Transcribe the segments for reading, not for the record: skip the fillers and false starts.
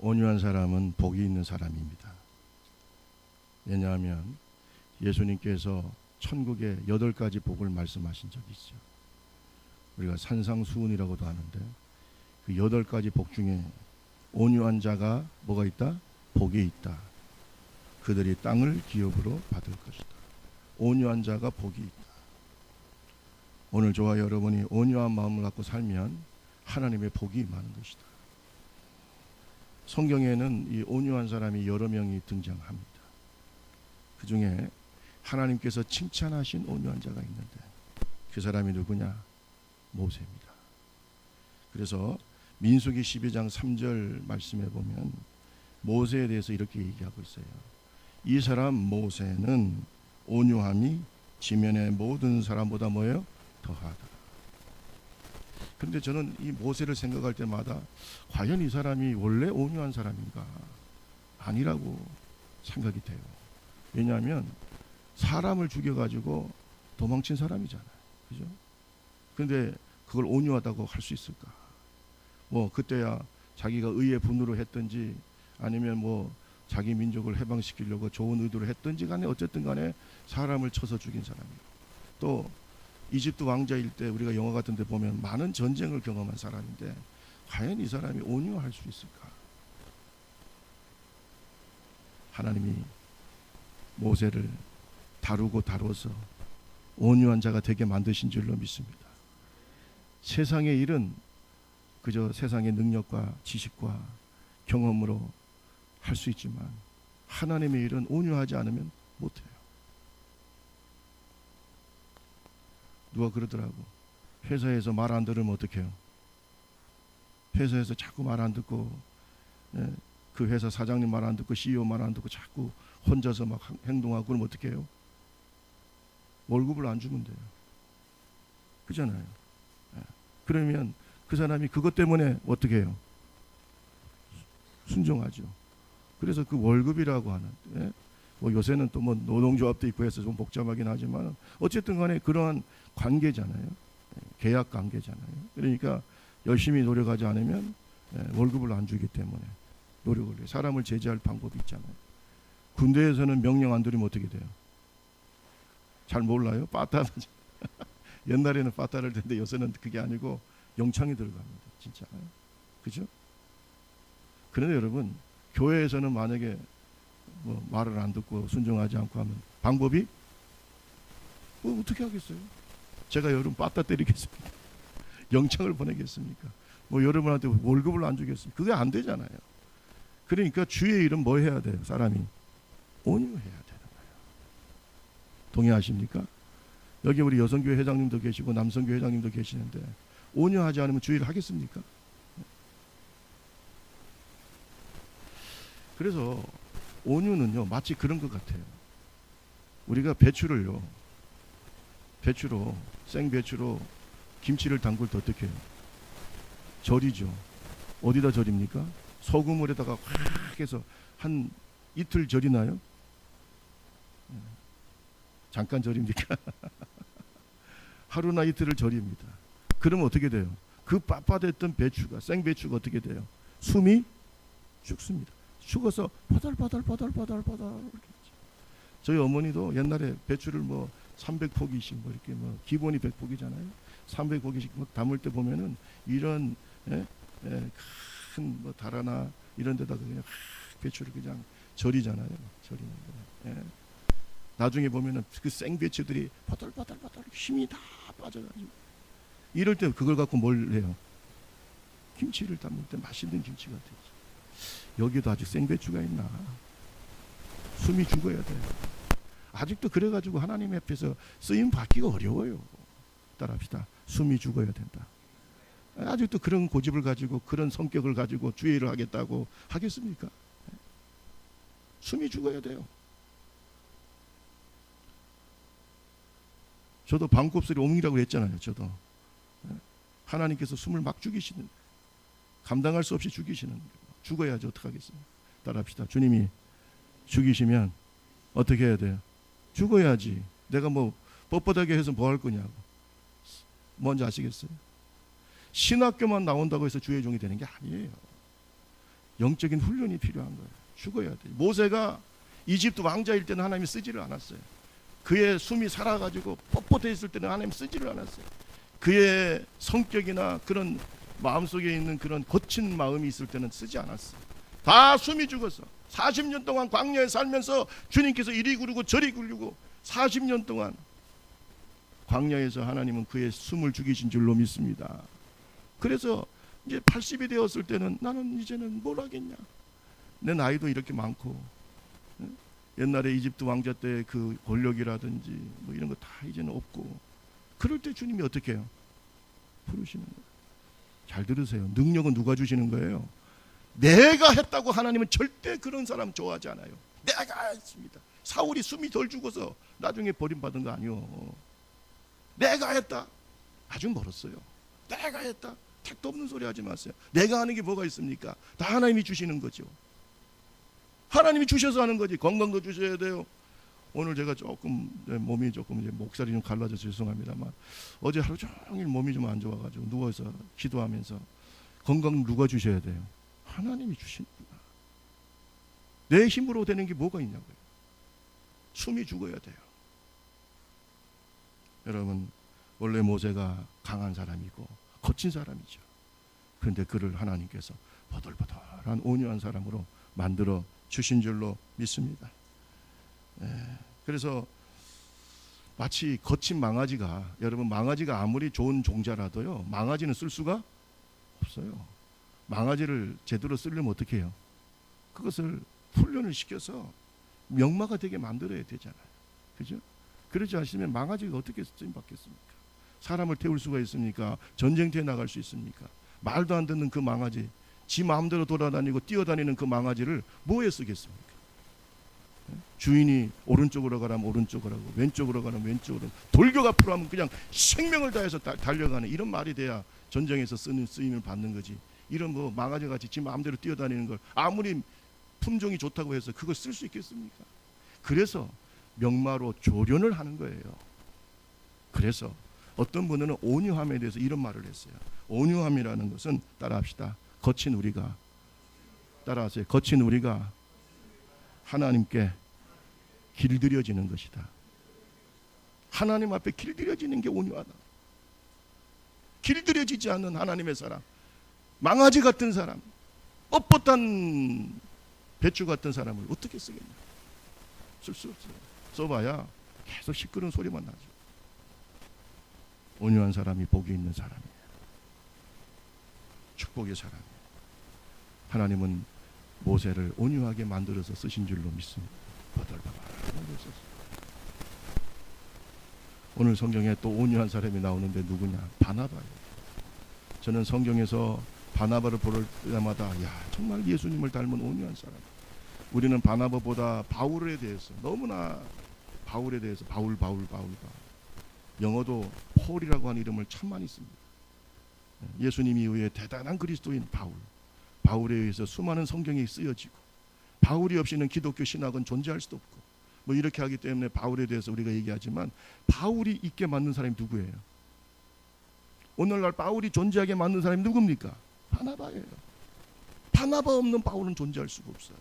온유한 사람은 복이 있는 사람입니다. 왜냐하면 예수님께서 천국의 8가지 복을 말씀하신 적이 있어요. 우리가 산상수훈이라고도 하는데 그 8가지 복 중에 온유한 자가 뭐가 있다? 복이 있다. 그들이 땅을 기업으로 받을 것이다. 온유한 자가 복이 있다. 오늘 저와 여러분이 온유한 마음을 갖고 살면 하나님의 복이 많은 것이다. 성경에는 이 온유한 사람이 여러 명이 등장합니다. 그 중에 하나님께서 칭찬하신 온유한 자가 있는데 그 사람이 누구냐? 모세입니다. 그래서 민수기 12장 3절 말씀에 보면 모세에 대해서 이렇게 얘기하고 있어요. 이 사람 모세는 온유함이 지면의 모든 사람보다 뭐예요? 더하다. 그런데 저는 이 모세를 생각할 때마다 과연 이 사람이 원래 온유한 사람인가? 아니라고 생각이 돼요. 왜냐하면 사람을 죽여가지고 도망친 사람이잖아요. 그죠? 그런데 그걸 온유하다고 할 수 있을까? 뭐 그때야 자기가 의의 분으로 했든지 아니면 뭐 자기 민족을 해방시키려고 좋은 의도로 했든지 간에 어쨌든 간에 사람을 쳐서 죽인 사람이에요. 또 이집트 왕자일 때 우리가 영화 같은 데 보면 많은 전쟁을 경험한 사람인데 과연 이 사람이 온유할 수 있을까? 하나님이 모세를 다루고 다뤄서 온유한 자가 되게 만드신 줄로 믿습니다. 세상의 일은 그저 세상의 능력과 지식과 경험으로 할 수 있지만 하나님의 일은 온유하지 않으면 못해요. 누가 그러더라고. 회사에서 말 안 들으면 어떡해요? 회사에서 자꾸 말 안 듣고 그 회사 사장님 말 안 듣고 CEO 말 안 듣고 자꾸 혼자서 막 행동하고 그러면 어떻게 해요? 월급을 안 주면 돼요. 그잖아요. 그러면 그 사람이 그것 때문에 어떻게 해요? 순종하죠. 그래서 그 월급이라고 하는 뭐 요새는 또 뭐 노동조합도 있고 해서 좀 복잡하긴 하지만 어쨌든 간에 그러한 관계잖아요. 계약 관계잖아요. 그러니까 열심히 노력하지 않으면 월급을 안 주기 때문에 노력을 해요. 사람을 제재할 방법이 있잖아요. 군대에서는 명령 안 들으면 어떻게 돼요? 잘 몰라요? 빠따하지. 옛날에는 빠따를 했는데 요새는 그게 아니고 영창이 들어갑니다. 진짜. 그죠? 그런데 여러분 교회에서는 만약에 뭐 말을 안 듣고 순종하지 않고 하면 방법이 뭐 어떻게 하겠어요? 제가 여러분 빠따 때리겠습니까? 영창을 보내겠습니까? 뭐 여러분한테 월급을 안 주겠습니까? 그게 안 되잖아요. 그러니까 주의 일은 뭐 해야 돼요? 사람이 온유해야 되는 거예요. 동의하십니까? 여기 우리 여성교회 회장님도 계시고 남성교회 회장님도 계시는데 온유하지 않으면 주의를 하겠습니까? 그래서 온유는요 마치 그런 것 같아요. 우리가 배추로 생배추로 김치를 담글 때 어떻게 해요? 절이죠. 어디다 절입니까? 소금물에다가 확 해서 한 이틀 절이나요? 잠깐 절입니까? 하루나 이틀을 절입니다. 그러면 어떻게 돼요? 그 빳빳했던 배추가 생배추가 어떻게 돼요? 숨이 죽습니다. 죽어서 바달바달. 저희 어머니도 옛날에 배추를 뭐 300포기씩 뭐 이렇게 뭐 기본이 100포기잖아요. 300포기씩 뭐 담을 때 보면은 이런 큰 뭐 다라나 이런 데다가 그냥 배추를 그냥 절이잖아요. 절이는 거. 나중에 보면은 그 생배추들이 바달바달 힘이 다 빠져가지고 이럴 때 그걸 갖고 뭘 해요? 김치를 담을 때 맛있는 김치가 되지. 여기도 아직 생배추가 있나? 숨이 죽어야 돼요. 아직도 그래가지고 하나님 앞에서 쓰임 받기가 어려워요. 따라합시다. 숨이 죽어야 된다. 아직도 그런 고집을 가지고 그런 성격을 가지고 주의를 하겠다고 하겠습니까? 숨이 죽어야 돼요. 저도 방곱슬이 옹이라고 했잖아요. 저도 하나님께서 숨을 막 죽이시는, 감당할 수 없이 죽이시는, 죽어야지 어떡하겠어요. 따라합시다. 주님이 죽이시면 어떻게 해야 돼요? 죽어야지. 내가 뭐 뻣뻣하게 해서 뭐 할 거냐고. 뭔지 아시겠어요? 신학교만 나온다고 해서 주의 종이 되는 게 아니에요. 영적인 훈련이 필요한 거예요. 죽어야 돼. 모세가 이집트 왕자일 때는 하나님이 쓰지를 않았어요. 그의 숨이 살아가지고 뻣뻣해 있을 때는 하나님 쓰지를 않았어요. 그의 성격이나 그런 마음속에 있는 그런 거친 마음이 있을 때는 쓰지 않았어요. 다 숨이 죽어서 40년 동안 광야에 살면서 주님께서 이리 구르고 저리 굴리고 40년 동안 광야에서 하나님은 그의 숨을 죽이신 줄로 믿습니다. 그래서 이제 80이 되었을 때는 나는 이제는 뭘 하겠냐. 내 나이도 이렇게 많고 옛날에 이집트 왕자 때 그 권력이라든지 뭐 이런 거 다 이제는 없고 그럴 때 주님이 어떻게 해요? 부르시는 거예요. 잘 들으세요. 능력은 누가 주시는 거예요? 내가 했다고 하나님은 절대 그런 사람 좋아하지 않아요. 내가 했습니다. 사울이 숨이 덜 죽어서 나중에 버림받은 거 아니요. 내가 했다. 아주 멀었어요. 내가 했다. 택도 없는 소리 하지 마세요. 내가 하는 게 뭐가 있습니까? 다 하나님이 주시는 거죠. 하나님이 주셔서 하는 거지. 건강도 주셔야 돼요. 오늘 제가 조금 몸이 조금 이제 목살이 좀 갈라져서 죄송합니다만 어제 하루 종일 몸이 좀 안 좋아가지고 누워서 기도하면서 건강 누가 주셔야 돼요? 하나님이 주시는구나. 내 힘으로 되는 게 뭐가 있냐고요. 숨이 죽어야 돼요. 여러분 원래 모세가 강한 사람이고 거친 사람이죠. 그런데 그를 하나님께서 버들버들한 온유한 사람으로 만들어 주신 줄로 믿습니다. 그래서 마치 거친 망아지가 여러분 망아지가 아무리 좋은 종자라도요 망아지는 쓸 수가 없어요. 망아지를 제대로 쓰려면 어떻게 해요? 그것을 훈련을 시켜서 명마가 되게 만들어야 되잖아요. 그죠? 그러지 않으면 망아지가 어떻게 쓰임 받겠습니까? 사람을 태울 수가 있습니까? 전쟁터에 나갈 수 있습니까? 말도 안 듣는 그 망아지, 지 마음대로 돌아다니고 뛰어다니는 그 망아지를 뭐에 쓰겠습니까? 주인이 오른쪽으로 가라면 오른쪽으로 하고 왼쪽으로 가라면 왼쪽으로 돌격 앞으로 하면 그냥 생명을 다해서 달려가는 이런 말이 돼야 전쟁에서 쓰임을 받는 거지. 이런 뭐 망아지같이 지 마음대로 뛰어다니는 걸 아무리 품종이 좋다고 해서 그걸 쓸 수 있겠습니까? 그래서 명마로 조련을 하는 거예요. 그래서 어떤 분은 온유함에 대해서 이런 말을 했어요. 온유함이라는 것은 따라합시다. 거친 우리가 따라하세요. 거친 우리가 하나님께 길들여지는 것이다. 하나님 앞에 길들여지는 게 온유하다. 길들여지지 않는 하나님의 사람, 망아지 같은 사람, 뻣뻣한 배추 같은 사람을 어떻게 쓰겠냐? 쓸 수 없어요. 써봐야 계속 시끄러운 소리만 나죠. 온유한 사람이 복이 있는 사람이에요. 축복의 사람이에요. 하나님은 모세를 온유하게 만들어서 쓰신 줄로 믿습니다. 오늘 성경에 또 온유한 사람이 나오는데 누구냐? 바나바예요. 저는 성경에서 바나바를 볼 때마다 야 정말 예수님을 닮은 온유한 사람. 우리는 바나바보다 바울에 대해서 너무나 바울에 대해서 바울 영어도 폴이라고 하는 이름을 참 많이 씁니다. 예수님 이후에 대단한 그리스도인 바울에 의해서 수많은 성경이 쓰여지고 바울이 없이는 기독교 신학은 존재할 수도 없고 뭐 이렇게 하기 때문에 바울에 대해서 우리가 얘기하지만 바울이 있게 만든 사람이 누구예요? 오늘날 바울이 존재하게 만든 사람이 누굽니까? 바나바예요. 바나바 없는 바울은 존재할 수가 없어요.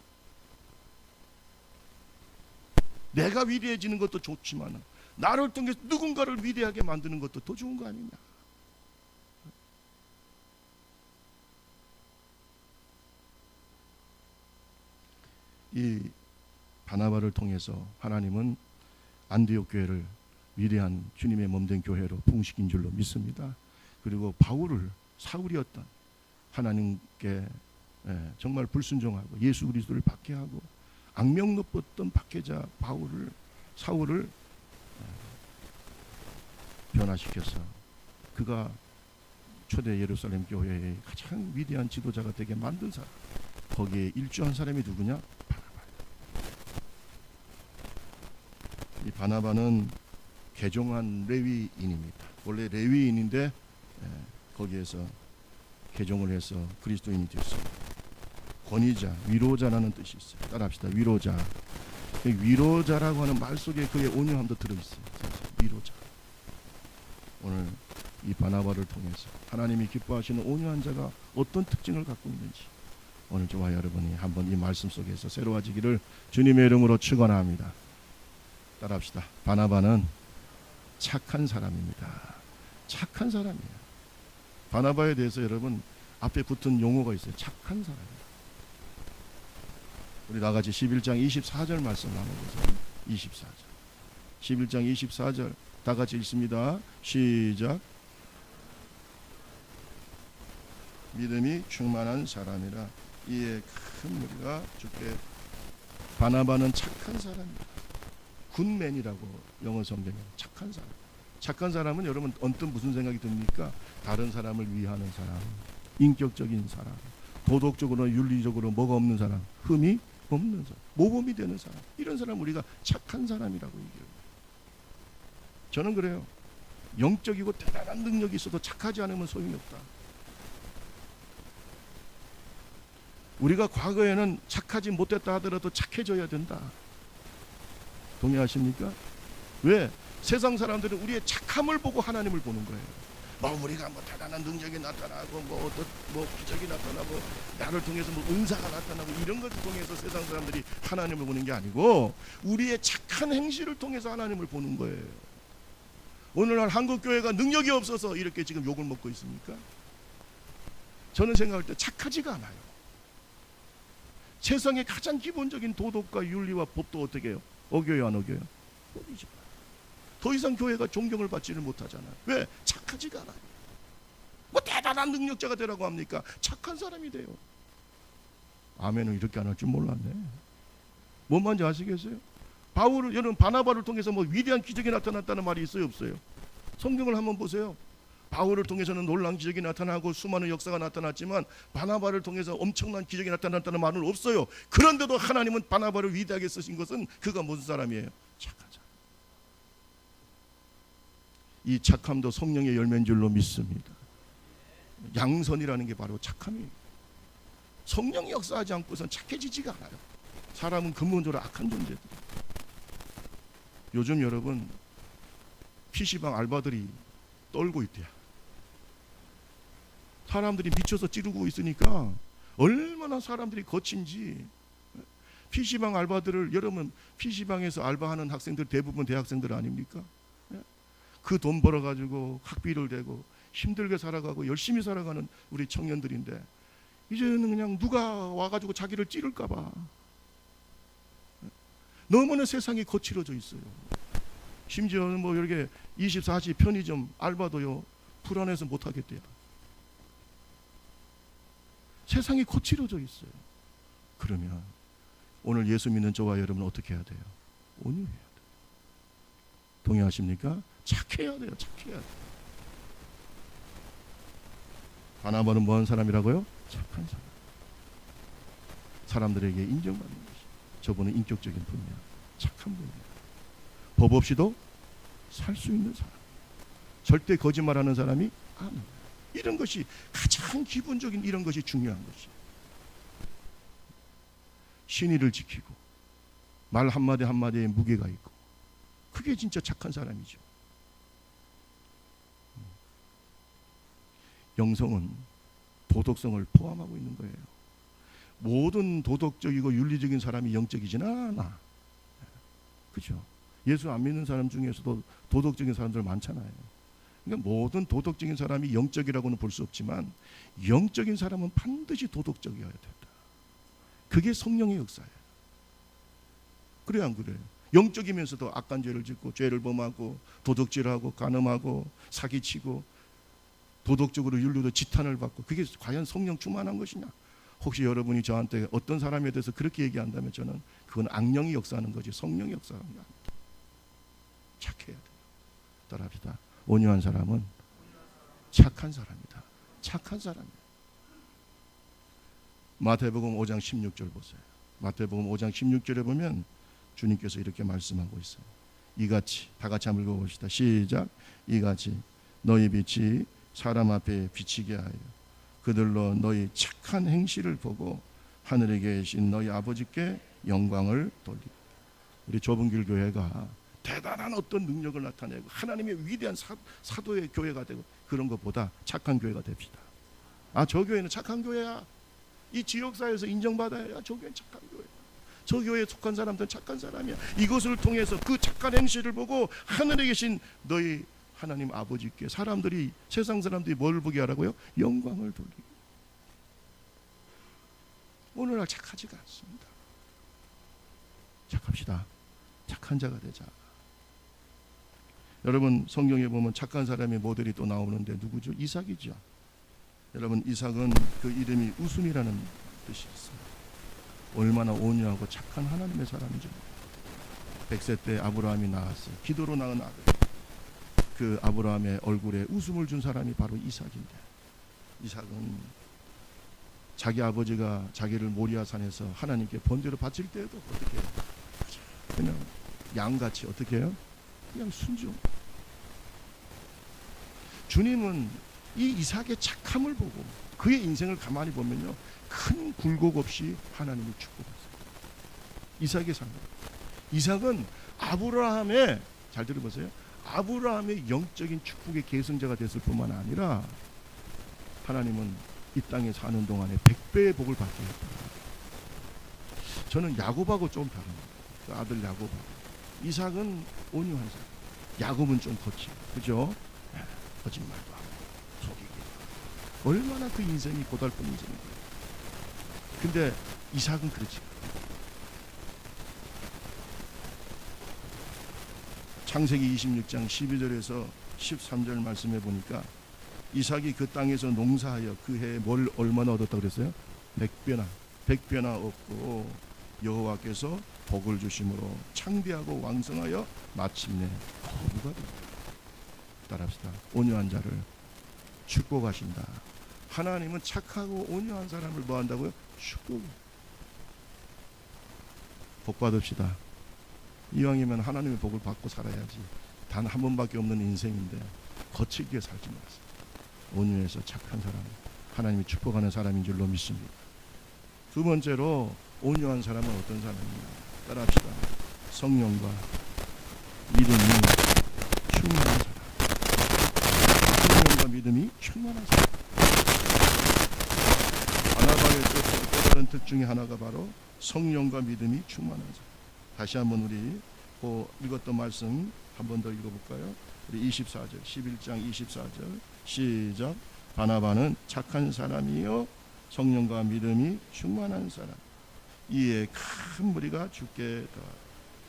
내가 위대해지는 것도 좋지만 나를 통해 누군가를 위대하게 만드는 것도 더 좋은 거 아니냐. 이 바나바를 통해서 하나님은 안디옥 교회를 위대한 주님의 몸된 교회로 부흥시킨 줄로 믿습니다. 그리고 바울을 사울이었던 하나님께 정말 불순종하고 예수 그리스도를 박해하고 악명 높았던 박해자 사울을 변화시켜서 그가 초대 예루살렘 교회의 가장 위대한 지도자가 되게 만든 사람, 거기에 일조한 사람이 누구냐? 바나바예요. 이 바나바는 개종한 레위인입니다. 원래 레위인인데 거기에서 개종을 해서 그리스도인이 됐습니다. 권위자, 위로자라는 뜻이 있어요. 따라합시다. 위로자. 위로자라고 하는 말 속에 그의 온유함도 들어있어요. 위로자. 오늘 이 바나바를 통해서 하나님이 기뻐하시는 온유한 자가 어떤 특징을 갖고 있는지 오늘 저와 여러분이 한번 이 말씀 속에서 새로워지기를 주님의 이름으로 축원합니다. 따라합시다. 바나바는 착한 사람입니다. 착한 사람이에요. 바나바에 대해서 여러분 앞에 붙은 용어가 있어요. 착한 사람. 우리 나같이 11장 24절 말씀 나눠보세요. 24절. 11장 24절 다 같이 읽습니다. 시작. 믿음이 충만한 사람이라 이에 큰 무리가 주께. 바나바는 착한 사람이다. 굿맨이라고 영어 성경에 착한 사람. 착한 사람은 여러분 언뜻 무슨 생각이 듭니까? 다른 사람을 위하는 사람, 인격적인 사람, 도덕적으로 윤리적으로 뭐가 없는 사람, 흠이 없는 사람, 모범이 되는 사람, 이런 사람 우리가 착한 사람이라고 얘기해요. 저는 그래요. 영적이고 대단한 능력이 있어도 착하지 않으면 소용이 없다. 우리가 과거에는 착하지 못했다 하더라도 착해져야 된다. 동의하십니까? 왜? 세상 사람들은 우리의 착함을 보고 하나님을 보는 거예요. 우리가 대단한 능력이 나타나고 기적이 나타나고 나를 통해서 은사가 나타나고 이런 것을 통해서 세상 사람들이 하나님을 보는 게 아니고 우리의 착한 행실을 통해서 하나님을 보는 거예요. 오늘날 한국 교회가 능력이 없어서 이렇게 지금 욕을 먹고 있습니까? 저는 생각할 때 착하지가 않아요. 세상의 가장 기본적인 도덕과 윤리와 법도 어떻게 해요? 어겨요, 안 어겨요? 어기죠. 더 이상 교회가 존경을 받지를 못하잖아요. 왜? 착하지가 않아요. 대단한 능력자가 되라고 합니까? 착한 사람이 돼요. 아멘은 이렇게 안 할 줄 몰랐네. 뭔 말인지 아시겠어요? 바울을, 여러분 바나바를 통해서 위대한 기적이 나타났다는 말이 있어요, 없어요? 성경을 한번 보세요. 바울을 통해서는 놀라운 기적이 나타나고 수많은 역사가 나타났지만 바나바를 통해서 엄청난 기적이 나타났다는 말은 없어요. 그런데도 하나님은 바나바를 위대하게 쓰신 것은 그가 무슨 사람이에요? 착한 사람. 이 착함도 성령의 열매인 줄로 믿습니다. 양선이라는 게 바로 착함이에요. 성령이 역사하지 않고선 착해지지가 않아요. 사람은 근본적으로 악한 존재들. 요즘 여러분 PC방 알바들이 떨고 있대요. 사람들이 미쳐서 찌르고 있으니까 얼마나 사람들이 거친지. PC방 알바들을, 여러분 PC방에서 알바하는 학생들 대부분 대학생들 아닙니까? 그 돈 벌어가지고 학비를 대고 힘들게 살아가고 열심히 살아가는 우리 청년들인데 이제는 그냥 누가 와가지고 자기를 찌를까봐 너무나 세상이 거칠어져 있어요. 심지어는 이렇게 24시 편의점 알바도요 불안해서 못하겠대요. 세상이 거칠어져 있어요. 그러면 오늘 예수 믿는 저와 여러분은 어떻게 해야 돼요? 온유해야 돼요. 동의하십니까? 착해야 돼요. 착해야 돼요. 바나바는 뭐한 사람이라고요? 착한 사람. 사람들에게 인정받는 것이. 저분은 인격적인 분이야. 착한 분이야. 법 없이도 살 수 있는 사람. 절대 거짓말하는 사람이 아니에요. 이런 것이 가장 기본적인, 이런 것이 중요한 것이에요. 신의를 지키고 말 한마디 한마디에 무게가 있고, 그게 진짜 착한 사람이죠. 영성은 도덕성을 포함하고 있는 거예요. 모든 도덕적이고 윤리적인 사람이 영적이지는 않아. 그렇죠? 예수 안 믿는 사람 중에서도 도덕적인 사람들 많잖아요. 그러니까 모든 도덕적인 사람이 영적이라고는 볼 수 없지만 영적인 사람은 반드시 도덕적이어야 된다. 그게 성령의 역사예요. 그래요, 안 그래요? 영적이면서도 악한 죄를 짓고 죄를 범하고 도덕질하고 간음하고 사기치고 도덕적으로 윤리도 지탄을 받고, 그게 과연 성령 충만한 것이냐? 혹시 여러분이 저한테 어떤 사람에 대해서 그렇게 얘기한다면 저는 그건 악령이 역사하는 거지 성령이 역사하는 게 아닙니다. 착해야 돼요. 따라합시다. 온유한 사람은 착한 사람이다. 착한 사람이에요. 마태복음 5장 16절 보세요. 마태복음 5장 16절에 보면 주님께서 이렇게 말씀하고 있어요. 이같이, 다 같이 한번 읽어봅시다. 시작. 이같이 너희 빛이 사람 앞에 비치게 하여 그들로 너희 착한 행실을 보고 하늘에 계신 너희 아버지께 영광을 돌리라. 우리 좁은 길 교회가 대단한 어떤 능력을 나타내고 하나님의 위대한 사도의 교회가 되고 그런 것보다 착한 교회가 됩시다. 아, 저 교회는 착한 교회야. 이 지역사회에서 인정받아야 저 교회는 착한 교회, 저 교회에 속한 사람들은 착한 사람이야. 이것을 통해서 그 착한 행실을 보고 하늘에 계신 너희 하나님 아버지께 사람들이, 세상 사람들이 뭘 보게 하라고요? 영광을 돌리고. 오늘날 착하지가 않습니다. 착합시다. 착한 자가 되자. 여러분, 성경에 보면 착한 사람의 모델이 또 나오는데 누구죠? 이삭이죠. 여러분, 이삭은 그 이름이 웃음이라는 뜻이 있어요. 얼마나 온유하고 착한 하나님의 사람이죠. 100세 때 아브라함이 낳았어요. 기도로 낳은 아들. 그 아브라함의 얼굴에 웃음을 준 사람이 바로 이삭인데, 이삭은 자기 아버지가 자기를 모리아산에서 하나님께 번제로 바칠 때에도 어떻게 해요? 그냥 양같이 어떻게 해요? 그냥 순종. 주님은 이 이삭의 착함을 보고 그의 인생을 가만히 보면요, 큰 굴곡 없이 하나님을 축복하세요. 이삭의 삶. 이삭은 아브라함의, 잘 들어보세요, 아브라함의 영적인 축복의 계승자가 됐을 뿐만 아니라 하나님은 이 땅에 사는 동안에 100배의 복을 받게 했다. 저는 야곱하고 좀 다릅니다. 그 아들 야곱하고. 이삭은 온유한 사람, 야곱은 좀 거칠어, 그죠? 거짓말도 하고 속이기도 하고. 얼마나 그 인생이 고달픈 인생인가요? 근데 이삭은 그렇지. 창세기 26장 12절에서 13절 말씀해 보니까 이삭이 그 땅에서 농사하여 그 해에 뭘 얼마나 얻었다고 그랬어요? 100배나 얻고 여호와께서 복을 주심으로 창대하고 왕성하여 마침내 거부가 된다. 따라합시다. 온유한 자를 축복하신다. 하나님은 착하고 온유한 사람을 뭐 한다고요? 축복. 복 받읍시다. 이왕이면 하나님의 복을 받고 살아야지. 단 한 번밖에 없는 인생인데 거칠게 살지 마세요. 온유해서 착한 사람, 하나님이 축복하는 사람인 줄로 믿습니다. 두 번째로, 온유한 사람은 어떤 사람입니까? 따라합시다. 성령과 믿음이 충만한 사람. 성령과 믿음이 충만한 사람. 바나바의 또 다른 특 중에 하나가 바로 성령과 믿음이 충만한 사람. 다시 한번 우리 읽었던 말씀 한 번 더 읽어볼까요? 우리 24절, 11장 24절 시작. 바나바는 착한 사람이요 성령과 믿음이 충만한 사람, 이에 큰 무리가 죽게 더.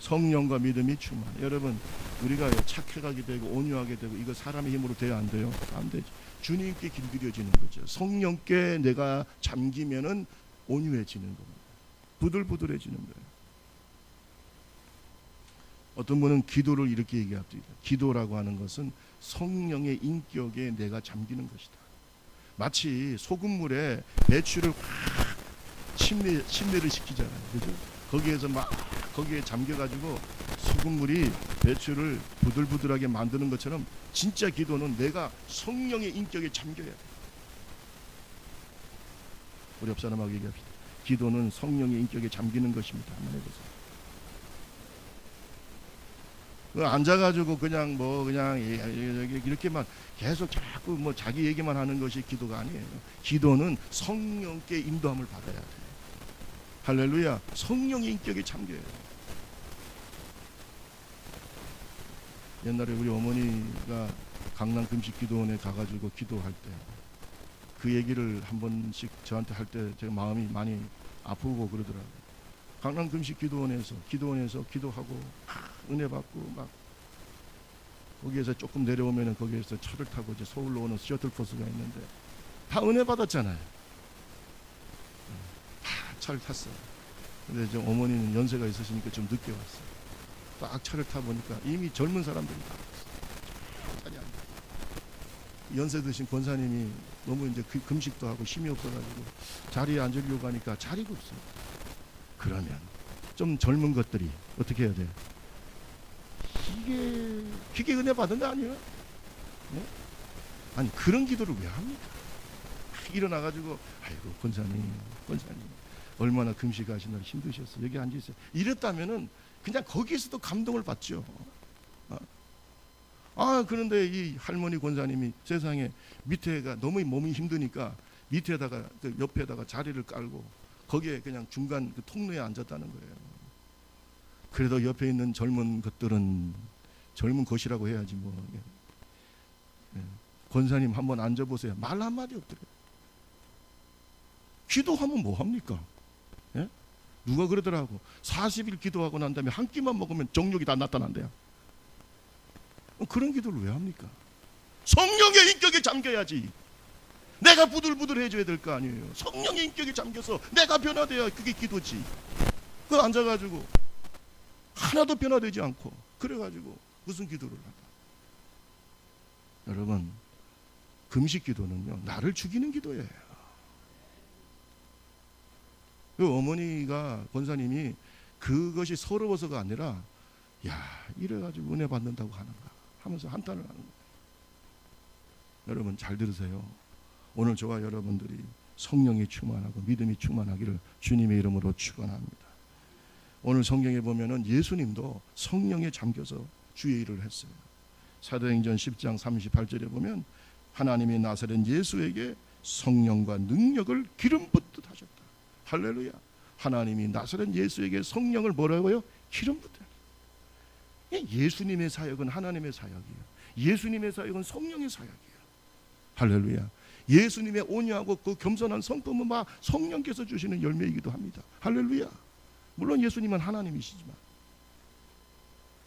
성령과 믿음이 충만. 여러분, 우리가 착해가게 되고 온유하게 되고 이거 사람의 힘으로 돼야 안 돼요? 안 되죠. 주님께 길들여지는 거죠. 성령께 내가 잠기면은 온유해지는 겁니다. 부들부들해지는 거예요. 어떤 분은 기도를 이렇게 얘기합니다. 기도라고 하는 것은 성령의 인격에 내가 잠기는 것이다. 마치 소금물에 배추를 확 침례를 시키잖아요. 그죠? 거기에서 막 거기에 잠겨가지고 소금물이 배추를 부들부들하게 만드는 것처럼 진짜 기도는 내가 성령의 인격에 잠겨야 돼. 우리 옆 사람하고 얘기합시다. 기도는 성령의 인격에 잠기는 것입니다. 한번 해보세요. 앉아가지고 그냥 이렇게만 계속 자꾸 자기 얘기만 하는 것이 기도가 아니에요. 기도는 성령께 인도함을 받아야 돼요. 할렐루야. 성령의 인격에 잠겨요. 옛날에 우리 어머니가 강남 금식기도원에 가가지고 기도할 때 그 얘기를 한 번씩 저한테 할 때 제가 마음이 많이 아프고 그러더라고요. 강남 금식기도원에서 기도하고 은혜 받고 막 거기에서 조금 내려오면은 거기에서 차를 타고 이제 서울로 오는 셔틀버스가 있는데 다 은혜 받았잖아요. 다 차를 탔어요. 근데 이제 어머니는 연세가 있으시니까 좀 늦게 왔어요. 딱 차를 타 보니까 이미 젊은 사람들이 다 왔어요. 자리 앉아. 연세 드신 권사님이 너무 이제 금식도 하고 힘이 없어가지고 자리에 앉으려고 하니까 자리가 없어요. 그러면 좀 젊은 것들이 어떻게 해야 돼요? 이게 은혜 받은 거 아니에요? 네? 아니 그런 기도를 왜 합니까? 일어나가지고 아이고 권사님 얼마나 금식하시느라 힘드셨어요. 여기 앉으세요. 이랬다면은 그냥 거기에서도 감동을 받죠. 그런데 이 할머니 권사님이 세상에 밑에가 너무 몸이 힘드니까 밑에다가 그 옆에다가 자리를 깔고 거기에 그냥 중간 그 통로에 앉았다는 거예요. 그래도 옆에 있는 젊은 것들은 젊은 것이라고 해야지 뭐. 권사님 한번 앉아보세요. 말 한마디 없더래요. 기도하면 뭐 합니까? 예? 누가 그러더라고. 40일 기도하고 난 다음에 한 끼만 먹으면 정욕이 다 나타난대요. 그런 기도를 왜 합니까? 성령의 인격에 잠겨야지. 내가 부들부들 해줘야 될 거 아니에요. 성령의 인격에 잠겨서 내가 변화돼야 그게 기도지. 그 앉아가지고 하나도 변화되지 않고 그래가지고 무슨 기도를 할까? 여러분, 금식 기도는요, 나를 죽이는 기도예요. 그 어머니가, 권사님이 그것이 서러워서가 아니라, 야, 이래가지고 은혜 받는다고 하는가 하면서 한탄을 하는 거예요. 여러분 잘 들으세요. 오늘 저와 여러분들이 성령이 충만하고 믿음이 충만하기를 주님의 이름으로 축원합니다. 오늘 성경에 보면은 예수님도 성령에 잠겨서 주의 일을 했어요. 사도행전 10장 38절에 보면 하나님이 나사렛 예수에게 성령과 능력을 기름 붓듯 하셨다. 할렐루야. 하나님이 나사렛 예수에게 성령을 뭐라고요? 기름 붓듯. 예수님의 사역은 하나님의 사역이에요. 예수님의 사역은 성령의 사역이에요. 할렐루야. 예수님의 온유하고 그 겸손한 성품은 막 성령께서 주시는 열매이기도 합니다. 할렐루야. 물론 예수님은 하나님이시지만,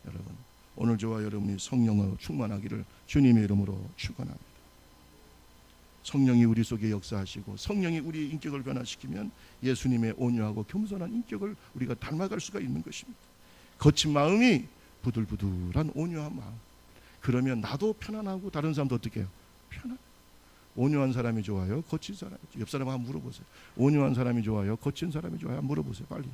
여러분 오늘 저와 여러분이 성령으로 충만하기를 주님의 이름으로 축원합니다. 성령이 우리 속에 역사하시고 성령이 우리의 인격을 변화시키면 예수님의 온유하고 겸손한 인격을 우리가 닮아갈 수가 있는 것입니다. 거친 마음이 부들부들한 온유한 마음. 그러면 나도 편안하고 다른 사람도 어떻게 해요? 편안. 온유한 사람이 좋아요? 거친 사람이? 옆 사람 한번 물어보세요. 온유한 사람이 좋아요? 거친 사람이 좋아요? 한번 물어보세요. 빨리.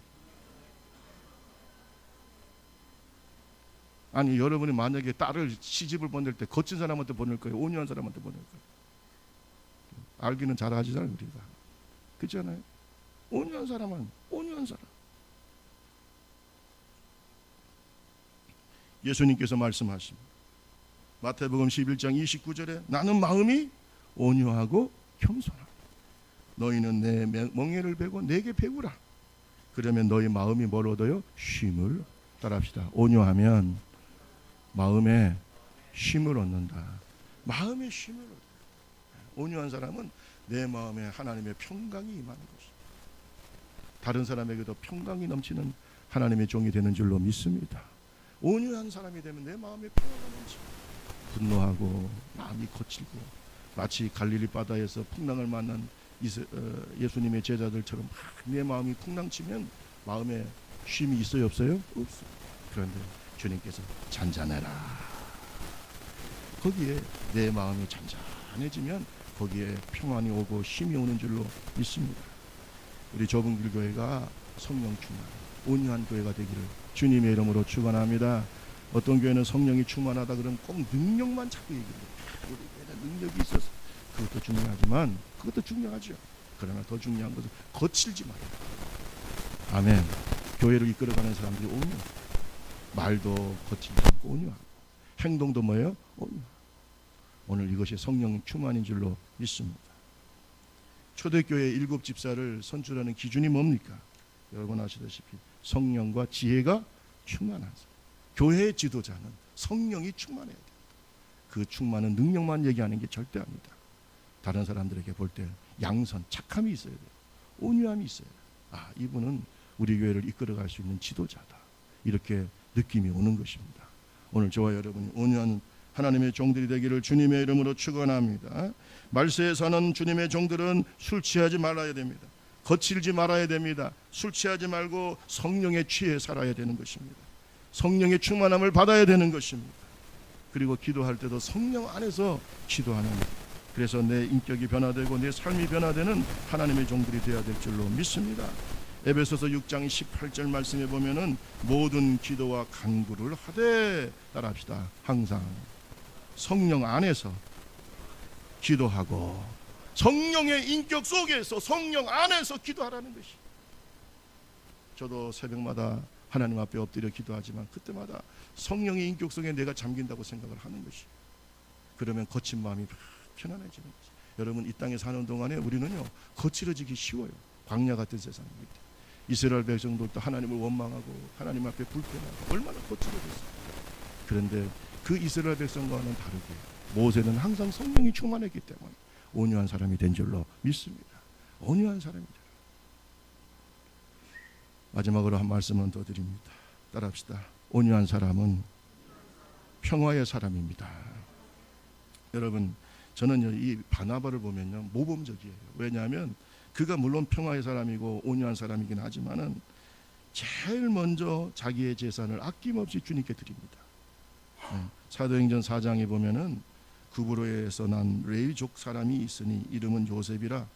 아니 여러분이 만약에 딸을 시집을 보낼 때 거친 사람한테 보낼 거예요? 온유한 사람한테 보낼 거예요? 알기는 잘 하시잖아요. 우리가. 그렇잖아요. 온유한 사람은 온유한 사람. 예수님께서 말씀하십니다. 마태복음 11장 29절에 나는 마음이 온유하고 겸손하다. 너희는 내 멍에를 베고 내게 배우라. 그러면 너희 마음이 뭘 얻어요? 쉼을. 따라합시다. 온유하면 마음에 쉼을 얻는다. 마음에 쉼을 얻어요. 온유한 사람은 내 마음에 하나님의 평강이 임하는 것입니다. 다른 사람에게도 평강이 넘치는 하나님의 종이 되는 줄로 믿습니다. 온유한 사람이 되면 내 마음에 평화가 넘칩니다. 분노하고 마음이 거칠고 마치 갈릴리 바다에서 풍랑을 만난 예수님의 제자들처럼 내 마음이 풍랑치면 마음에 쉼이 있어요? 없어요? 없어요. 그런데 주님께서 잔잔해라. 거기에 내 마음이 잔잔해지면 거기에 평안이 오고 쉼이 오는 줄로 믿습니다. 우리 좁은 길 교회가 성령 충만 온유한 교회가 되기를 주님의 이름으로 축원합니다. 어떤 교회는 성령이 충만하다 그러면 꼭 능력만 자꾸 얘기해요. 우리 교회는 능력이 있어서 그것도 중요하지만 그것도 중요하죠. 그러나 더 중요한 것은 거칠지 말아요. 아멘. 교회를 이끌어가는 사람들이 온유. 말도 거칠지 않고 온유하고 행동도 뭐예요? 온유. 오늘 이것이 성령 충만인 줄로 믿습니다. 초대교회 7 집사를 선출하는 기준이 뭡니까? 여러분 아시다시피 성령과 지혜가 충만한 사람. 교회의 지도자는 성령이 충만해야 돼요. 그 충만한 능력만 얘기하는 게 절대 아니다. 다른 사람들에게 볼 때 양선, 착함이 있어야 돼요. 온유함이 있어야 돼요. 아, 이분은 우리 교회를 이끌어갈 수 있는 지도자다. 이렇게 느낌이 오는 것입니다. 오늘 저와 여러분이 온유한 하나님의 종들이 되기를 주님의 이름으로 축원합니다. 말세에 사는 주님의 종들은 술 취하지 말아야 됩니다. 거칠지 말아야 됩니다. 술 취하지 말고 성령에 취해 살아야 되는 것입니다. 성령의 충만함을 받아야 되는 것입니다. 그리고 기도할 때도 성령 안에서 기도하는, 그래서 내 인격이 변화되고 내 삶이 변화되는 하나님의 종들이 되어야 될 줄로 믿습니다. 에베소서 6장 18절 말씀에 보면은 모든 기도와 간구를 하되, 따라합시다. 항상 성령 안에서 기도하고 성령의 인격 속에서 성령 안에서 기도하라는 것이. 저도 새벽마다 하나님 앞에 엎드려 기도하지만 그때마다 성령의 인격 속에 내가 잠긴다고 생각을 하는 것이. 그러면 거친 마음이 편안해지는 것이. 여러분 이 땅에 사는 동안에 우리는요 거칠어지기 쉬워요. 광야 같은 세상입니다. 이스라엘 백성들도 하나님을 원망하고 하나님 앞에 불평하고 얼마나 거칠어졌어요. 그런데 그 이스라엘 백성과는 다르게 모세는 항상 성령이 충만했기 때문에 온유한 사람이 된 줄로 믿습니다. 온유한 사람이다. 마지막으로 한 말씀은 더 드립니다. 따라합시다. 온유한 사람은 평화의 사람입니다. 여러분 저는요 이 바나바를 보면요 모범적이에요. 왜냐하면 그가 물론 평화의 사람이고 온유한 사람이긴 하지만은 제일 먼저 자기의 재산을 아낌없이 주님께 드립니다. 사도행전 4장에 보면은 구브로에서 난 레위족 사람이 있으니 이름은 요셉이라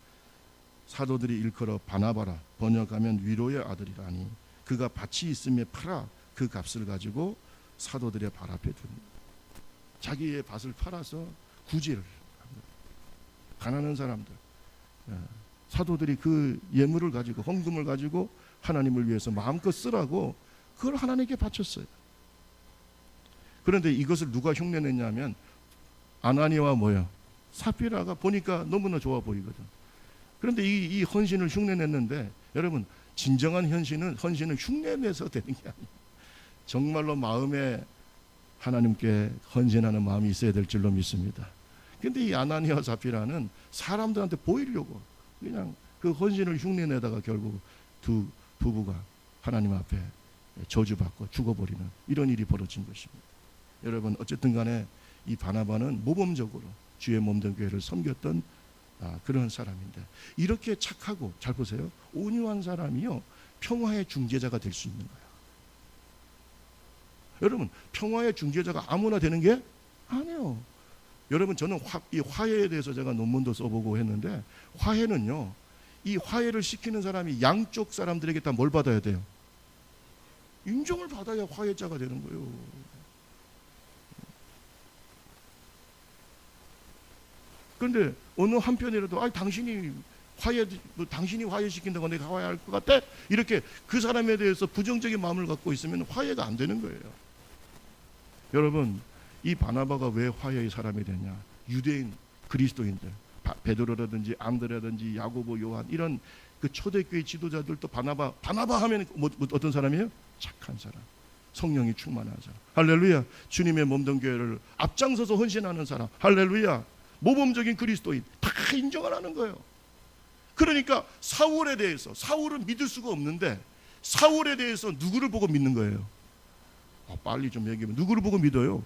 사도들이 일컬어 바나바라 번역하면 위로의 아들이라니 그가 밭이 있음에 팔아 그 값을 가지고 사도들의 발 앞에 둡니다. 자기의 밭을 팔아서 구제를 합니다. 가난한 사람들 사도들이 그 예물을 가지고 헌금을 가지고 하나님을 위해서 마음껏 쓰라고 그걸 하나님께 바쳤어요. 그런데 이것을 누가 흉내냈냐면 아나니와 뭐예요? 사피라가 보니까 너무나 좋아 보이거든. 그런데 이 헌신을 흉내냈는데 여러분 진정한 헌신은 흉내내서 되는 게 아니에요. 정말로 마음에 하나님께 헌신하는 마음이 있어야 될 줄로 믿습니다. 그런데 이 아나니와 사피라는 사람들한테 보이려고 그냥 그 헌신을 흉내내다가 결국 두 부부가 하나님 앞에 저주받고 죽어버리는 이런 일이 벌어진 것입니다. 여러분 어쨌든 간에 이 바나바는 모범적으로 주의 몸된 교회를 섬겼던 그런 사람인데 이렇게 착하고 잘 보세요. 온유한 사람이요 평화의 중재자가 될 수 있는 거예요. 여러분 평화의 중재자가 아무나 되는 게 아니에요. 여러분 저는 이 화해에 대해서 제가 논문도 써보고 했는데 화해는요 이 화해를 시키는 사람이 양쪽 사람들에게 다 뭘 받아야 돼요? 인정을 받아야 화해자가 되는 거예요. 그런데 어느 한편이라도 당신이 화해시킨다고 내가 화해할 것 같아? 이렇게 그 사람에 대해서 부정적인 마음을 갖고 있으면 화해가 안 되는 거예요. 여러분 이 바나바가 왜 화해의 사람이 되냐? 유대인 그리스도인들 베드로라든지 안드레라든지 야고보 요한 이런 그 초대교회 지도자들도 바나바 하면 어떤 사람이에요? 착한 사람, 성령이 충만한 사람. 할렐루야. 주님의 몸된 교회를 앞장서서 헌신하는 사람. 할렐루야. 모범적인 그리스도인 다 인정을 하는 거예요. 그러니까 사울에 대해서 사울은 믿을 수가 없는데 사울에 대해서 누구를 보고 믿는 거예요? 빨리 좀 얘기하면 누구를 보고 믿어요?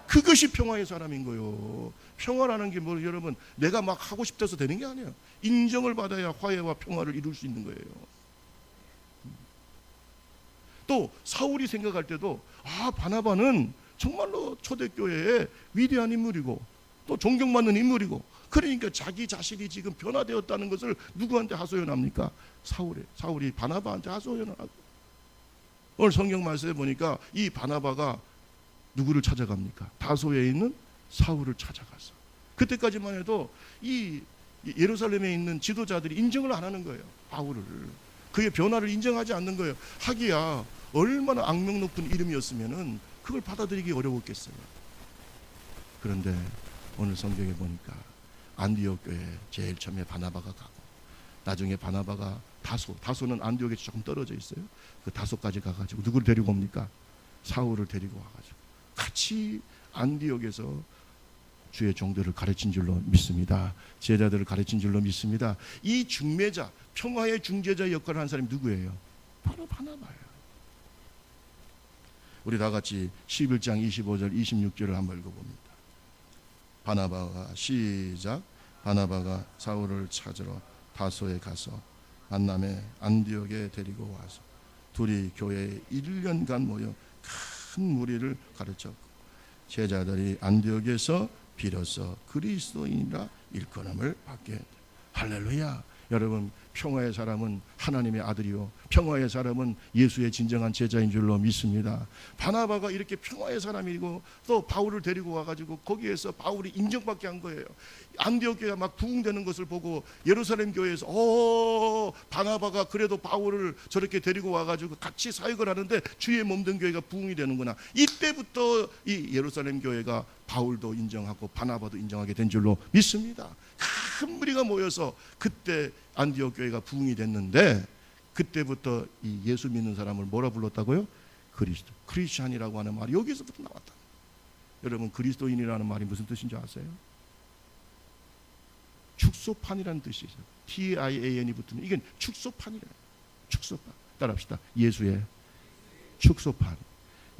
그것이 평화의 사람인 거예요. 평화라는 게 뭐 여러분 내가 막 하고 싶어서 되는 게 아니에요. 인정을 받아야 화해와 평화를 이룰 수 있는 거예요. 또 사울이 생각할 때도 바나바는 정말로 초대교회의 위대한 인물이고 또 존경받는 인물이고 그러니까 자기 자신이 지금 변화되었다는 것을 누구한테 하소연합니까? 사울이 바나바한테 하소연하고 오늘 성경 말씀에 보니까 이 바나바가 누구를 찾아갑니까? 다소에 있는 사울을 찾아가서 그때까지만 해도 이 예루살렘에 있는 지도자들이 인정을 안 하는 거예요. 바울을 그의 변화를 인정하지 않는 거예요. 하기야 얼마나 악명 높은 이름이었으면은 그걸 받아들이기 어려웠겠어요. 그런데 오늘 성경에 보니까 안디옥 교회에 제일 처음에 바나바가 가고 나중에 바나바가 다소는 안디옥에서 조금 떨어져 있어요. 그 다소까지 가가지고 누구를 데리고 옵니까? 사울을 데리고 와가지고 같이 안디옥에서 주의 종들을 가르친 줄로 믿습니다. 제자들을 가르친 줄로 믿습니다. 이 중매자, 평화의 중재자 역할을 한 사람이 누구예요? 바로 바나바예요. 우리 다 같이 11장 25절 26절을 한번 읽어봅니다. 바나바가 시작. 바나바가 사울을 찾으러 다소에 가서 만남에 안디옥에 데리고 와서 둘이 교회에 1년간 모여 큰 무리를 가르쳤고 제자들이 안디옥에서 비로소 그리스도인이라 일컬음을 받게 돼. 할렐루야. 여러분 평화의 사람은 하나님의 아들이요 평화의 사람은 예수의 진정한 제자인 줄로 믿습니다. 바나바가 이렇게 평화의 사람이고 또 바울을 데리고 와가지고 거기에서 바울이 인정받게 한 거예요. 안디옥 교회가 막 부흥되는 것을 보고 예루살렘 교회에서 바나바가 그래도 바울을 저렇게 데리고 와가지고 같이 사역을 하는데 주의 몸된 교회가 부흥이 되는구나. 이때부터 이 예루살렘 교회가 바울도 인정하고 바나바도 인정하게 된 줄로 믿습니다. 큰 무리가 모여서 그때 안디옥 교회가 부흥이 됐는데, 그때부터 이 예수 믿는 사람을 뭐라 불렀다고요? 그리스도, 크리스찬이라고 하는 말이 여기서부터 나왔다. 여러분, 그리스도인이라는 말이 무슨 뜻인지 아세요? 축소판이라는 뜻이죠. TIAN이 붙으면 이게 축소판이래요. 축소판. 따라합시다. 예수의 축소판.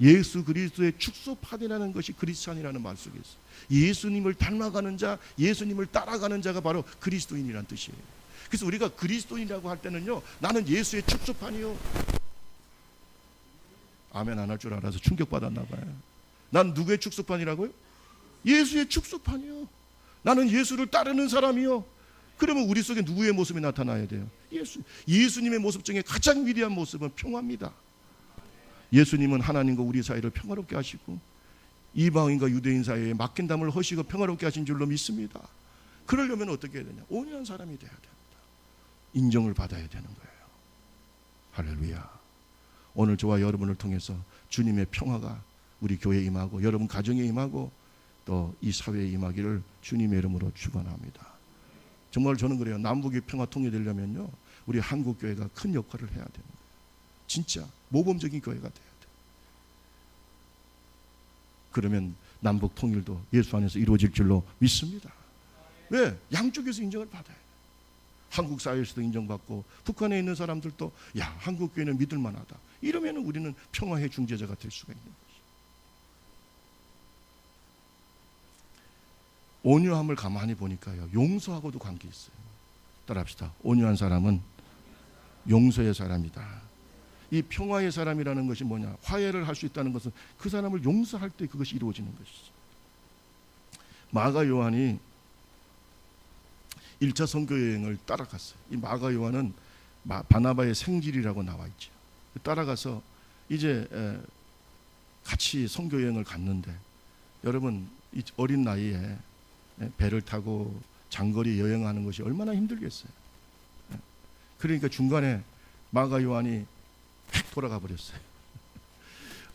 예수 그리스도의 축소판이라는 것이 크리스찬이라는 말 속에 있어요. 예수님을 닮아가는 자, 예수님을 따라가는 자가 바로 그리스도인이라는 뜻이에요. 그래서 우리가 그리스도인이라고 할 때는요, 나는 예수의 축소판이요. 아멘 안 할 줄 알아서 충격받았나 봐요. 난 누구의 축소판이라고요? 예수의 축소판이요. 나는 예수를 따르는 사람이요. 그러면 우리 속에 누구의 모습이 나타나야 돼요? 예수님의 모습 중에 가장 위대한 모습은 평화입니다. 예수님은 하나님과 우리 사이를 평화롭게 하시고 이방인과 유대인 사이에 맡긴 담을 허시고 평화롭게 하신 줄로 믿습니다. 그러려면 어떻게 해야 되냐? 온유한 사람이 돼야 됩니다. 인정을 받아야 되는 거예요. 할렐루야. 오늘 저와 여러분을 통해서 주님의 평화가 우리 교회에 임하고 여러분 가정에 임하고 또 이 사회에 임하기를 주님의 이름으로 축원합니다. 정말 저는 그래요. 남북의 평화 통일되려면요, 우리 한국 교회가 큰 역할을 해야 되는 거예요. 진짜 모범적인 교회가 돼야 돼요. 그러면 남북 통일도 예수 안에서 이루어질 줄로 믿습니다. 왜? 양쪽에서 인정을 받아야 돼요. 한국 사회에서도 인정받고 북한에 있는 사람들도 야, 한국 교회는 믿을 만하다. 이러면 우리는 평화의 중재자가 될 수가 있는 거죠. 온유함을 가만히 보니까요, 용서하고도 관계 있어요. 따라합시다. 온유한 사람은 용서의 사람이다. 이 평화의 사람이라는 것이 뭐냐? 화해를 할 수 있다는 것은 그 사람을 용서할 때 그것이 이루어지는 것이죠. 마가 요한이 1차 선교 여행을 따라갔어요. 이 마가 요한은 바나바의 생질이라고 나와 있죠. 따라가서 이제 같이 선교 여행을 갔는데, 여러분 이 어린 나이에 배를 타고 장거리 여행하는 것이 얼마나 힘들겠어요. 그러니까 중간에 마가 요한이 휙 돌아가 버렸어요.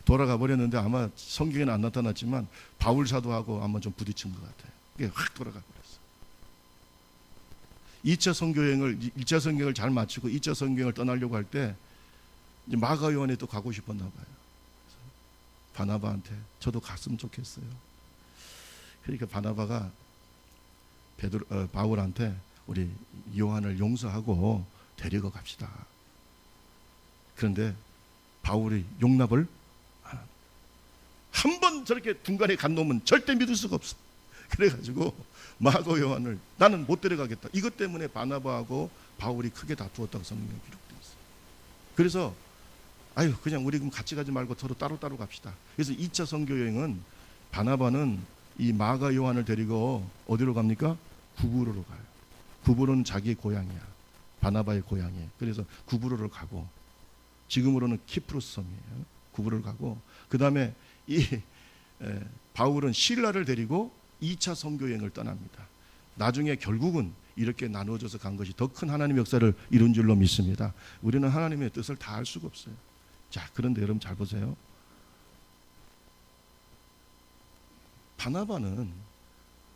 돌아가 버렸는데 아마 성경에는 안 나타났지만 바울 사도하고 아마 좀 부딪힌 것 같아요. 그게 확 돌아가 버렸어요. 2차 선교여행을 1차 선교여행을 잘 마치고 2차 선교여행을 떠나려고 할 때 마가 요한이 또 가고 싶었나 봐요. 바나바한테 저도 갔으면 좋겠어요. 그러니까 바나바가 바울한테 우리 요한을 용서하고 데리고 갑시다. 그런데 바울이 용납을 한 번 저렇게 중간에 간 놈은 절대 믿을 수가 없어. 그래가지고 마가 요한을 나는 못 데려가겠다. 이것 때문에 바나바하고 바울이 크게 다투었다고 성경에 기록되어 있어요. 그래서 그냥 우리 그럼 같이 가지 말고 서로 따로따로 갑시다. 그래서 2차 선교 여행은 바나바는 이 마가 요한을 데리고 어디로 갑니까? 구브로로 가요. 구브로는 자기의 고향이야. 바나바의 고향이에요. 그래서 구브로를 가고, 지금으로는 키프로스 섬이에요. 구브로를 가고, 그 다음에 이 바울은 실라를 데리고 2차 선교 여행을 떠납니다. 나중에 결국은 이렇게 나누어져서 간 것이 더 큰 하나님의 역사를 이룬 줄로 믿습니다. 우리는 하나님의 뜻을 다 알 수가 없어요. 자, 그런데 여러분 잘 보세요. 바나바는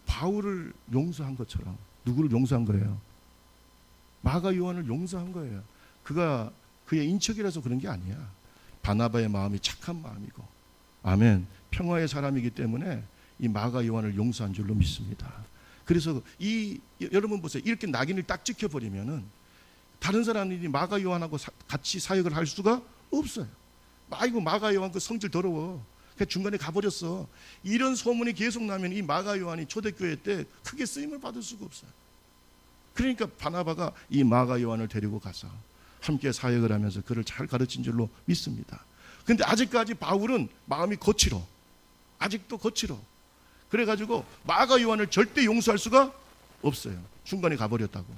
바울을 용서한 것처럼 누구를 용서한 거예요? 마가 요한을 용서한 거예요. 그가 그의 인척이라서 그런 게 아니야. 바나바의 마음이 착한 마음이고, 아멘, 평화의 사람이기 때문에 이 마가 요한을 용서한 줄로 믿습니다. 그래서 여러분 보세요. 이렇게 낙인을 딱 찍혀버리면은 다른 사람들이 마가 요한하고 같이 사역을 할 수가 없어요. 아이고 마가 요한 그 성질 더러워. 그냥 중간에 가버렸어. 이런 소문이 계속 나면 이 마가 요한이 초대교회 때 크게 쓰임을 받을 수가 없어요. 그러니까 바나바가 이 마가 요한을 데리고 가서 함께 사역을 하면서 그를 잘 가르친 줄로 믿습니다. 그런데 아직까지 바울은 마음이 거칠어. 아직도 거칠어. 그래가지고 마가 요한을 절대 용서할 수가 없어요. 중간에 가버렸다고.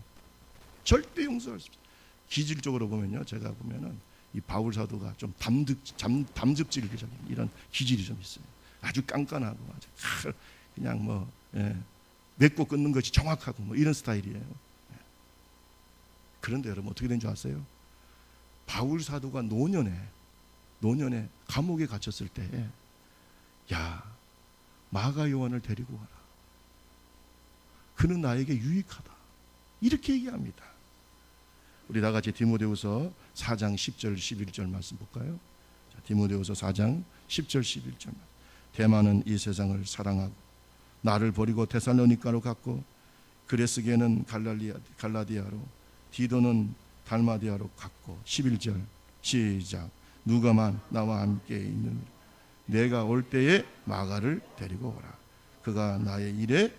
절대 용서할 수 없어요. 기질적으로 보면요, 제가 보면은 이 바울 사도가 좀 담즙질적인 이런 기질이 좀 있어요. 아주 깐깐하고 아주 그냥 맺고 끊는 것이 정확하고 이런 스타일이에요. 그런데 여러분 어떻게 된 줄 아세요? 바울 사도가 노년에 감옥에 갇혔을 때, 마가 요한을 데리고 와라. 그는 나에게 유익하다. 이렇게 얘기합니다. 우리 다 같이 디모데후서 4장 10절 11절 말씀 볼까요? 자, 디모데후서 4장 10절 11절. 대만은 이 세상을 사랑하고 나를 버리고 데살로니가로 갔고 그레스게는 갈라디아로 디도는 달마디아로 갔고 11절 시작. 누가만 나와 함께 있는 내가 올 때에 마가를 데리고 오라. 그가 나의 일에,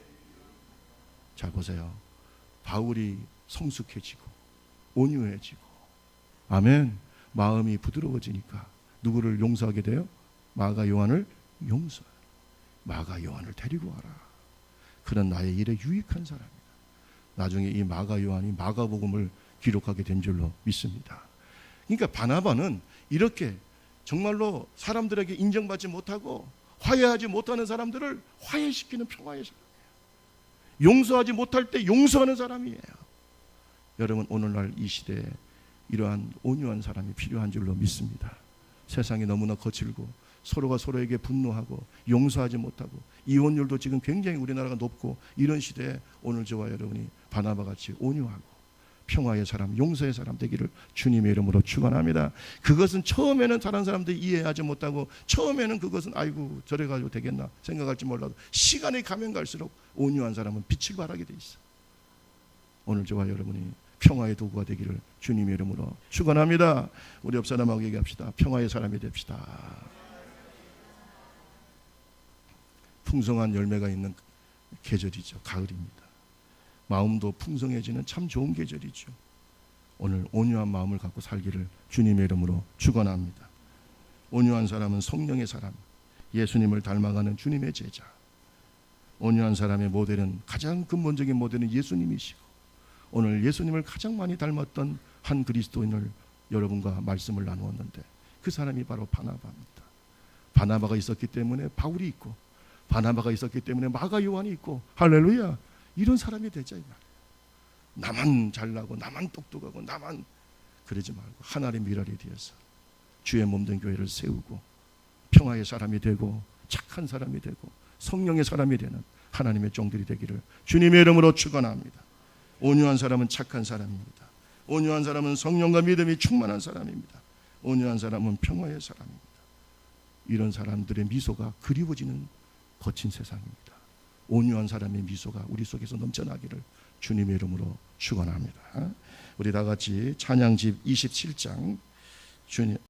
잘 보세요, 바울이 성숙해지고 온유해지고, 아멘, 마음이 부드러워지니까 누구를 용서하게 돼요? 마가 요한을 용서. 마가 요한을 데리고 와라. 그는 나의 일에 유익한 사람이다. 나중에 이 마가 요한이 마가복음을 기록하게 된 줄로 믿습니다. 그러니까 바나바는 이렇게 정말로 사람들에게 인정받지 못하고 화해하지 못하는 사람들을 화해시키는 평화의 사람이에요. 용서하지 못할 때 용서하는 사람이에요. 여러분, 오늘날 이 시대에 이러한 온유한 사람이 필요한 줄로 믿습니다. 세상이 너무나 거칠고 서로가 서로에게 분노하고 용서하지 못하고 이혼율도 지금 굉장히 우리나라가 높고, 이런 시대에 오늘 저와 여러분이 바나바같이 온유하고 평화의 사람, 용서의 사람 되기를 주님의 이름으로 축원합니다. 그것은 처음에는 다른 사람들이 이해하지 못하고 처음에는 그것은 아이고 저래 가지고 되겠나 생각할지 몰라도 시간이 가면 갈수록 온유한 사람은 빛을 발하게 돼 있어. 오늘 저와 여러분이 평화의 도구가 되기를 주님의 이름으로 축원합니다. 우리 옆 사람하고 얘기합시다. 평화의 사람이 됩시다. 풍성한 열매가 있는 계절이죠. 가을입니다. 마음도 풍성해지는 참 좋은 계절이죠. 오늘 온유한 마음을 갖고 살기를 주님의 이름으로 축원합니다. 온유한 사람은 성령의 사람, 예수님을 닮아가는 주님의 제자. 온유한 사람의 모델은, 가장 근본적인 모델은 예수님이시고, 오늘 예수님을 가장 많이 닮았던 한 그리스도인을 여러분과 말씀을 나누었는데 그 사람이 바로 바나바입니다. 바나바가 있었기 때문에 바울이 있고, 바나바가 있었기 때문에 마가 요한이 있고, 할렐루야. 이런 사람이 되자 이 말이에요. 나만 잘나고 나만 똑똑하고 나만 그러지 말고 하나님의 미랄이 되어서 주의 몸된 교회를 세우고 평화의 사람이 되고 착한 사람이 되고 성령의 사람이 되는 하나님의 종들이 되기를 주님의 이름으로 축원합니다. 온유한 사람은 착한 사람입니다. 온유한 사람은 성령과 믿음이 충만한 사람입니다. 온유한 사람은 평화의 사람입니다. 이런 사람들의 미소가 그리워지는 거친 세상입니다. 온유한 사람의 미소가 우리 속에서 넘쳐나기를 주님의 이름으로 축원합니다. 우리 다 같이 찬양집 27장 주님